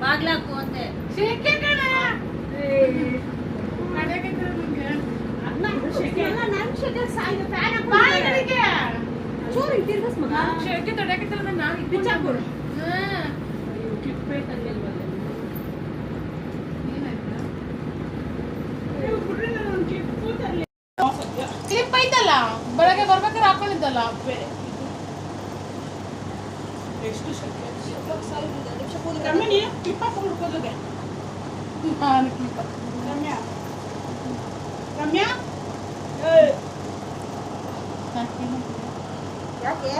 ಬಾಗ್ಲಾಕು ಅಂತೆ ಕ್ಲಿಪ್ ಐತಲ್ಲ ಬೆಳಗ್ಗೆ ಬರ್ಬೇಕಾದ್ರೆ ಹಾಕೊಂಡಿದ್ದಲ್ಲ ಎಷ್ಟು ರಮ್ಯಾ ಯಾಕೆ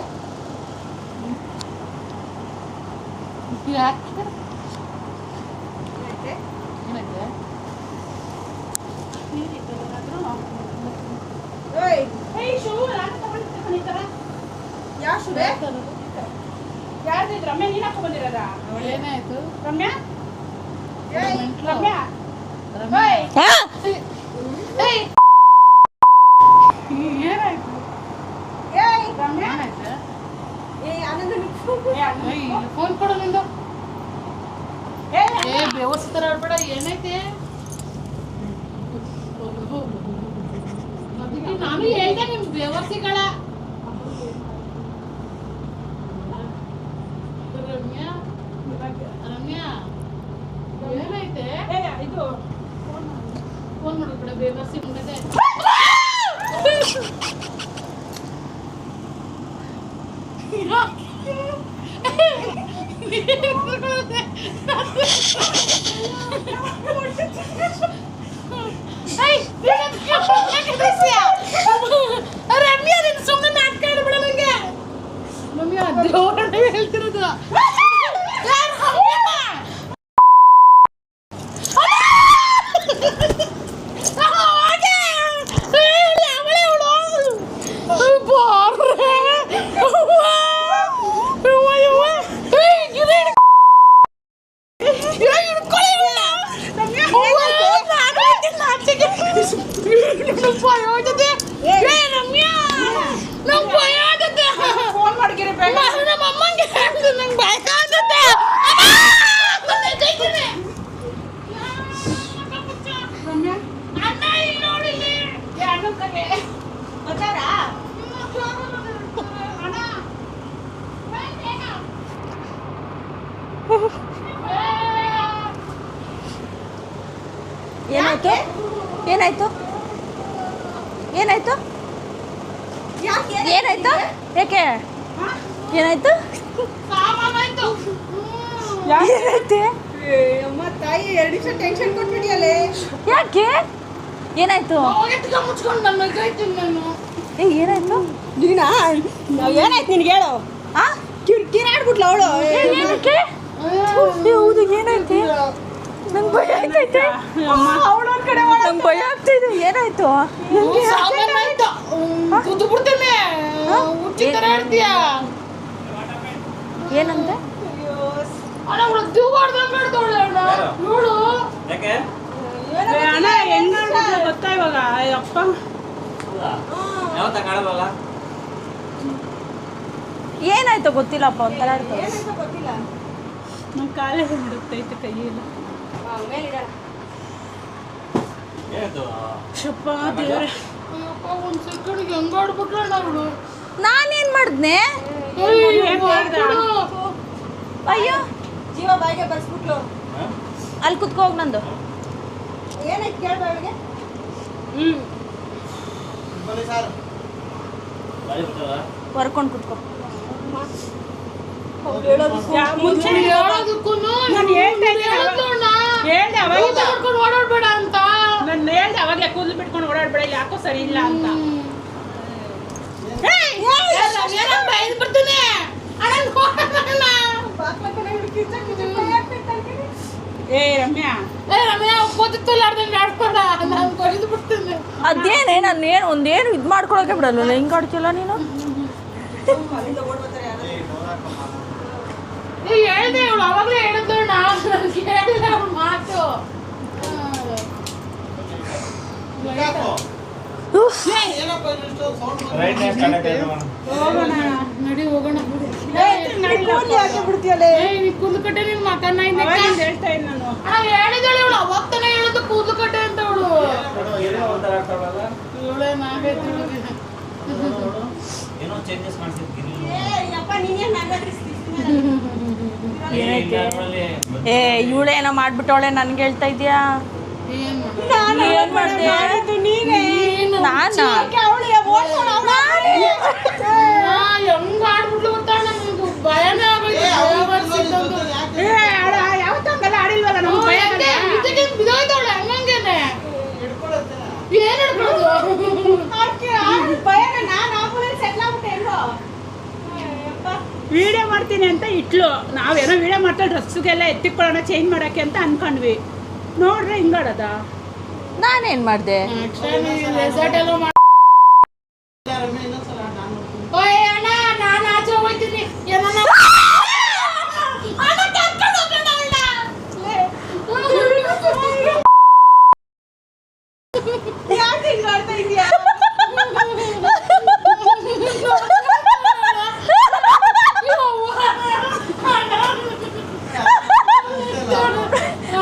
ಯಾರ್ದಿದ್ ರಮ್ಯಾ ನೀನ್ ಹಾಕೊ ಬಂದಿರೋದ ಏನಾಯ್ತು ರಮ್ಯಾ ರಮ್ಯಾ ಏನಾಯ್ತು ರಮ್ಯಾ ಫೋನ್ ಕೊಡು ನಿಂದು ವ್ಯವಸ್ಥೆ ಆಡ್ಬೇಡ ಏನೈತೆ ನಾನು ಹೇಳ್ದೆ ನಿಮ್ ವ್ಯವಸ್ಥೆಗಳ ರಮ್ಯಾ ರಮ್ಯಾ ಏನೈತೆ ಇದು ಫೋನ್ ಮಾಡೋದು ಕಡೆ ಬೇವರ್ಸಿ ಮುಂದೆ ರಮ್ಯಾ ನೀನು ಸುಮ್ಮನೆ ನಾಟಕ ಆಡ್ಬೇಡ ನಂಗೆ ರಮ್ಯಾ ದೇವರನ್ನ ಹೇಳ್ತಿರೋದು ಏನಾಯ್ತು ಏನಾಯ್ತು ಏನಾಯ್ತು ಏನಾಯ್ತು ಯಾಕೆ ಏನಾಯ್ತು ಏನಾಯ್ತು ಅಮ್ಮ ತಾಯಿ 2 ನಿಮಿಷ ಟೆನ್ಷನ್ ಕೊಟ್ಬಿಡಿಯಲ್ಲೇ ಯಾಕೆ ಏನಾಯ್ತು ಏನಾಯ್ತು ನೀನಾ ಏನಾಯ್ತು ನಿನ್ಗೆ ಹೇಳು ಕಿರ್ಕಿರಿ ಆಡ್ಬಿಟ್ಲ ಅವಳು ಏನಕ್ಕೆ ಹೌದು ಏನಾಯ್ತು ನಂಗೆ ಭಯ ಆಗ್ತೈತೆ ಅವಳೊಂದ್ ಕಡೆ ನಂಗೆ ಭಯ ಆಗ್ತೈತೆ ಏನಾಯ್ತು ಏನಂತೆ ಅಣ್ಣ ಹೆಂಗ್ ಗೊತ್ತಾ ಇವಾಗ ಅಪ್ಪ ಏನಾಯ್ತು ಗೊತ್ತಿಲ್ಲಪ್ಪ ಒಂಥರ ಗೊತ್ತಿಲ್ಲ ನಮ್ಮ ಕಾಲೇ ಹಿಡಿತೈತೆ ಕೈಯಲ್ಲಿ ಶಪ್ಪ ದೇವ್ರೆ ಒಂದ್ ಸೆಕೆಂಡ್ ಹೆಂಗಾಡ್ಬಿಟ್ಲ ಅವಳು ನಾನೇನ್ ಮಾಡಿದ್ನೆ ಅಯ್ಯೋ ಜೀವ ಬಾಯಿಗೆ ಬರ್ಸ್ಬಿಟ್ಲು ಅಲ್ಲಿ ಕುತ್ಕೋಗ್ ನಂದು ಏನಾಯ್ತು ಕೇಳ್ಬ ಅವಳಿಗೆ ಹೊರ್ಕೊಂಡು ಕುತ್ಕೋ ಮುಂಚೆ ನಾನು ಹೇಳ್ದೆ ಓಡಾಡ್ಬೇಡ ಅಂತ ನಾನು ಹೇಳ್ದೆ ಅವಾಗಲೇ ಕೂದಲು ಬಿಟ್ಕೊಂಡು ಓಡಾಡ್ಬೇಡ ಇಲ್ಲಿ ಯಾಕೋ ಸರಿ ಇಲ್ಲ ಅಂತ ಏ ರಮ್ಯಾ ಅದೇನೇ ನಾನೇನು ಒಂದೇನು ಇದು ಮಾಡ್ಕೊಳಕ್ಕೆ ಬಿಡಲ್ಲ ಹಿಂಗೆ ಆಡ್ತಿಲ್ಲ ನೀನು ಹೇಳ್ದೆ ಅವಳು ಅವಾಗಲೇ ಹೇಳಿದ್ರು ನಾನು ಕೇಳಿಲ್ಲ ಅವಳು ಮಾತು ನಡಿ ಹೋಗೋಣ ಕೂಲಿ ಹಾಕಿ ಬಿಡ್ತೀಯಲ್ಲ ಕೂದಲು ಕಟ್ಟೆ ನಿನ್ ಮಕನ್ನ ಹೇಳ್ತಾ ಇದ್ದೀನಿ ನಾನು ಹೇಳಿದಾಳೆ ಇವಳು ಅವಾಗ ತಾನೇ ಹೇಳುದು ಕೂದಲು ಕಟ್ಟೆ ಅಂತ ಅವಳು ಇವಳೇ ನಾವೇ ತಿಳಿದಿದೆ ಏನೋ ಚೇಂಜಸ್ ಕಾಣಿಸ್ತಿದೆ ಅಪ್ಪ ನೀನೇ ಏ ಇವಳೇನೋ ಮಾಡ್ಬಿಟ್ಟವಳೆ ನನ್ಗೆ ಹೇಳ್ತಾ ಇದೀಯಾ ಏನ್ ಏನ್ ಮಾಡ್ದೆ ನೀನೇ ನಾನಾ ಹೆಂಗ್ ಆಡ್ಬಿಟ್ಲು ಗೊತ್ತಾ ನಮ್ಗೆ ಭಯನೇ ಆಗೋಯ್ತು ಯಾವತ್ತಂಗೆಲ್ಲ ಆಡಿಲ್ವಲ್ಲ ನಮ್ಮ ಭಯ ಬಿದ್ದೋಯ್ತವಳೆ ಹಂಗಂಗೇನೆ ಏನ್ ಹಿಡ್ಕೊಳ್ಳೋದು ಭಯನ ನಾನು ಆಂಬುಲೆನ್ಸ್ ಸೆಟ್ಲ್ ಆಗ್ಬಿಟ್ಟೆ ಎಲ್ಲೋ ವಿಡಿಯೋ ಮಾಡ್ತೀನಿ ಅಂತ ಇಟ್ಲು ನಾವೇನೋ ವಿಡಿಯೋ ಮಾಡ್ತಾ ಡ್ರೆಸ್ಗೆಲ್ಲ ಎತ್ತಿಕೊಳ್ಳೋಣ ಚೇಂಜ್ ಮಾಡೋಕ್ಕೆ ಅಂತ ಅನ್ಕೊಂಡ್ವಿ ನೋಡ್ರೆ ಹಿಂಗಾಡದ ನಾನೇನ್ ಮಾಡ್ದೆ ರೆಸಾರ್ಟ್ ಎಲ್ಲ ಓಯ್ ಅಣ್ಣ ನಾನು ಆಚೆ ಹೋಗ್ತೀನಿ ಏನನ್ನ ಯಾಕೆ ಹಿಂಗಾಡ್ತಾ ಇದೀಯಾ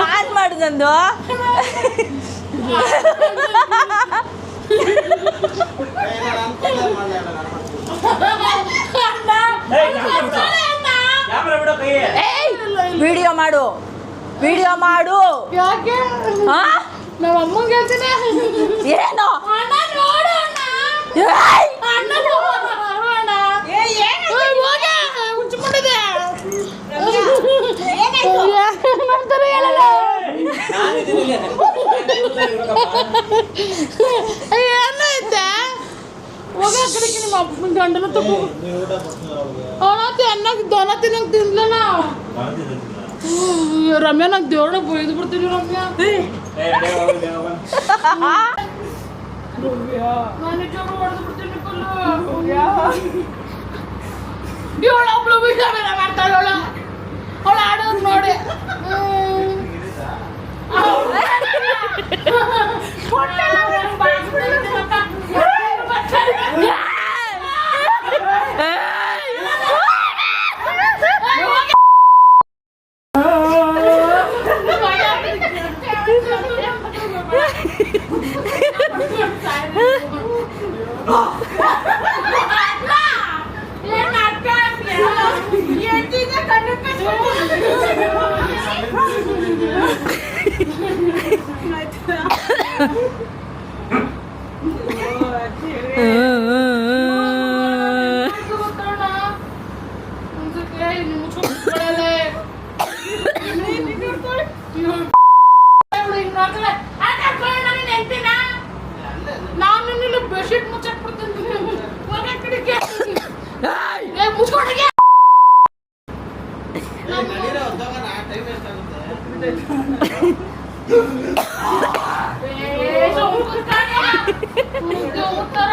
ಆನ್ ಮಾಡು ನಂದು ಕ್ಯಾಮ್ರಾ ಬಿಡೋ ಕೈ ವಿಡಿಯೋ ಮಾಡು ಯಾಕೆ ಹಾ ನಮ್ಮ ಅಮ್ಮಂಗೆ ಹೇಳ್ತೀನಿ ಏನು ಅಣ್ಣ ನೋಡು ಅಣ್ಣ ಏಯ್! ಅಣ್ಣ ನೋಡು ಅಣ್ಣ ಹೋಗೆ ಹುಚ್ಚಿಕೊಂಡಿದೆ ನಂತರ ಹೇಳಲ್ಲ ಏನೈತೆ ಹೋಗ ಕಡೆಗೆ ನಿಮ್ಮ ಅಪ್ಪನ ಗಂಡನ ತಗೋ ಅವನ ಚೆನ್ನಾಗಿ ದನ ತಿನ್ನಂಗೆ ತಿನ್ಲಲ್ಲ ರಮ್ಯಾ ನಂಗೆ ದೇವ್ರನ್ನ ಬೈದು ಬಿಡ್ತೀನಿ ರಮ್ಯಾ ನಾನು ನಿಜವಾಗ್ಲೂ ಹೊಡೆದು ಬಿಡ್ತೀನಿ ಕಲ್ಲು ಇವಳು ಒಬ್ಳು ವಿಡಿಯೋ ಬೇರೆ ಮಾಡ್ತಾಳೆ ಅವಳು ಆಡೋದು ನೋಡಿ ನಾನು ನಿನ್ನ ಬೆಡ್ಶೀಟ್ ಮುಚ್ಚಕ್ ಬಿಡ್ತೀನಿ ಮುಚ್ಕೊಂಡೆ ಉತ್ತರ